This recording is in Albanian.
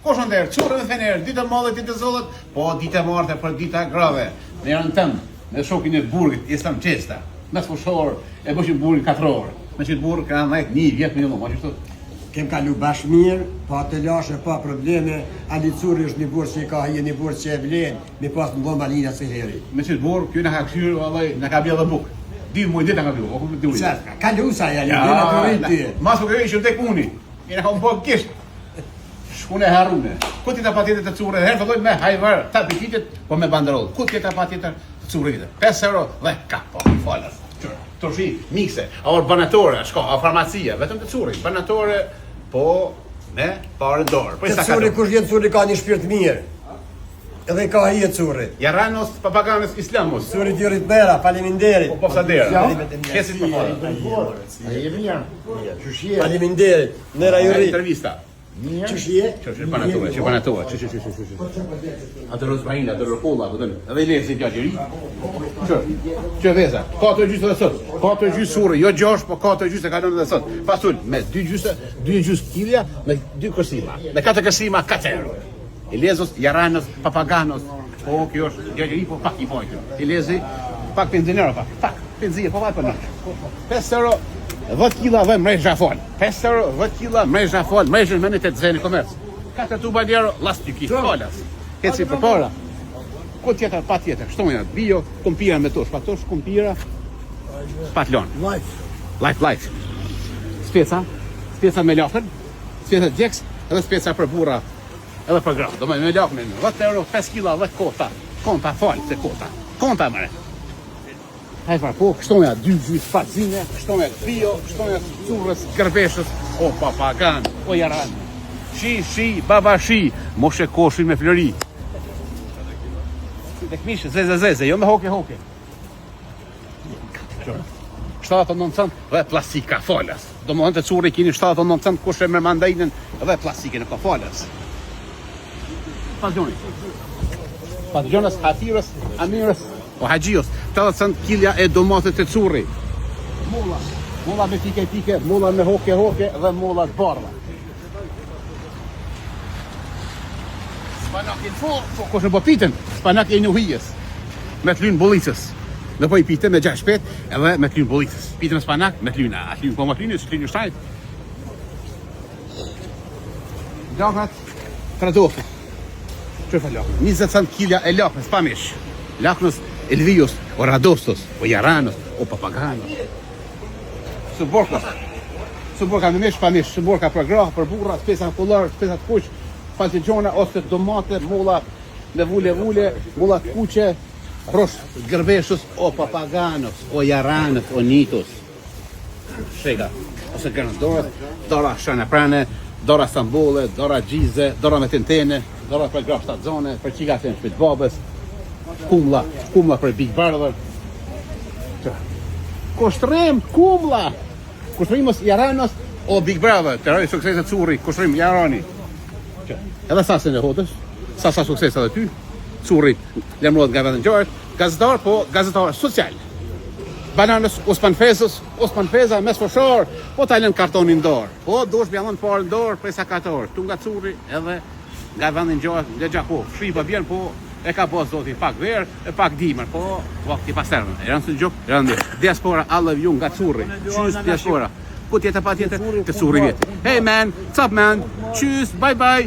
Kush ndër, çurrë dhe fener, ditë mallit, ditë zollit, po ditë martë për ditë grave. Në janë tëm, me shokin e burgut, istam çesta. Mes fushor e bëshin burrin 4 orë. Me që burr ka 1 vjet minimum, ashtu. Kem kalu bash mirë, pa të lashe, pa probleme, Ali Curri është një burë që i ka një burë që e vlen, me pas në bomba linja se heri. Me që burr, kjo na ka kthyer, vallai, na ka bjellë buk. 2 muaj ditë ka bjellë, apo ditë. Sa, kalu sa ja, dena të rritë. Mas u që tek uni. Ina ka un po kisht. Shkune harune. Ku ti ta patjetër të currë, herë filloi me hajvar, ta bikitet, po me banderoll. Ku ti ta patjetër të currë? 5 euro dhe kapo, falas. Të shi, mikse, or banatore, shko, a farmacia, vetëm të curri, banatore, po, me, parë dorë. Të curri, kush jetë curri ka një shpirt mirë, edhe ka hije curri. Jaranos, papaganës, islamos. Curri djurit mera, faleminderit. Po pofsadera. Kesit më falë. A je mirë? Qushje? Faleminderit, nëra ju rritë. Intervista. Qushje? Që banatore, që. Atë rozmarina, atë rokolla, vëdën, edhe i lesi në gjeri. Që veza, 4 gjysë dhe sot, 4 gjysë surë, jo 6, po 4 gjysë e kalon dhe sot. Pasul, me 2 gjysë kilja, me 2 kërsima. Me 4 kërsima, 4 euro. I lezos, jaranos, papaganos, po kjo është gjeri, po pak i pojtë. I lezi, pak penzinero, pak, penzinero, po vaj për në. 5 euro, 10 kila dhe mrejsh gjafol. 5 euro, 10 kila mrejsh gjafol, mrejsh në menit e të zeni komerc. 4 tuba djero, lastikit, kolas. Heci për para. Ku tjetër, pa tjetër. Shtonja, bio, kompira me tosh. Pa tosh, kompira, patlon. Life. Speca me lakën, speca djeks, edhe speca për burra, edhe për gra. Do me lakën, 10 euro, 5 kila, 10 kota. Konta, falë, se kota. Konta, mëre. Hajfar, po, shtonja, 2 gjysë fazine, shtonja bio, shtonja currës, gërbeshës, o papagan, o jaran. Shi, baba shi, moshe koshin me flori. Tek mish, zeze, jo me hoke. 7-9 cent dhe plastika falas. Do më të curri kini 7-9 cent kushe me mandajnën dhe plastikën e ka falas. Padjonës, hatirës, amirës, o haqijos, 80 cent kilja e domatet të curri. Mulla me pike, mulla me hoke dhe mulla të barla. Spanak i në kush në po pitën, spanak i në hijës, me të lynë bolicës. Në po i pitën me 6 shpet, edhe me të lynë bolicës. Pitën në spanak, me të lynë, a të lynë, po me të lynë, së të lynë shtajt. Lakat, tradofe. Që fa lakën? 20 cent kilja e lakën, s'pamish. Lakënës, elvijos, o radostos, o jaranos, o papaganos. Së borka në mish, pamish, së borka për gra, për burra, spesa në kullar, spesa të kuq, falcigjona ose domate, molla me vule, molla të kuqe, rosh gërbeshës, o papaganos, o jaranos, o nitos. Shega, ose gërnës dorët, dora shana prane, dora stambole, dora gjize, dora me tentene, dora për gra shtatë zone, për qika të në shpit babës, kumla për Big Brother. Kushtrim, kumla! Kushtrimës jaranos, o Big Brother, të rëjë sukseset curri, kushtrim jarani. Edhe sasën e hodës, sasa sukses edhe ty, curri lemrohet nga vetën gjarët, gazetar, po gazetar social. Bananës, ospanfeza, mes foshor, po talen kartonin dorë, po dosh bjallon parë në dorë, prej sakator, tu nga curri edhe nga vendin gjarët, nga gjako, shripa vjen, po e ka po zoti pak verë, e pak dimër, po vakti pasterën, e rënë së gjok, rënë diaspora, I love you nga curri, qys diaspora. Ku tjetër pa tjetër, të curri vjetë. Hey man, what's up man, qys, bye.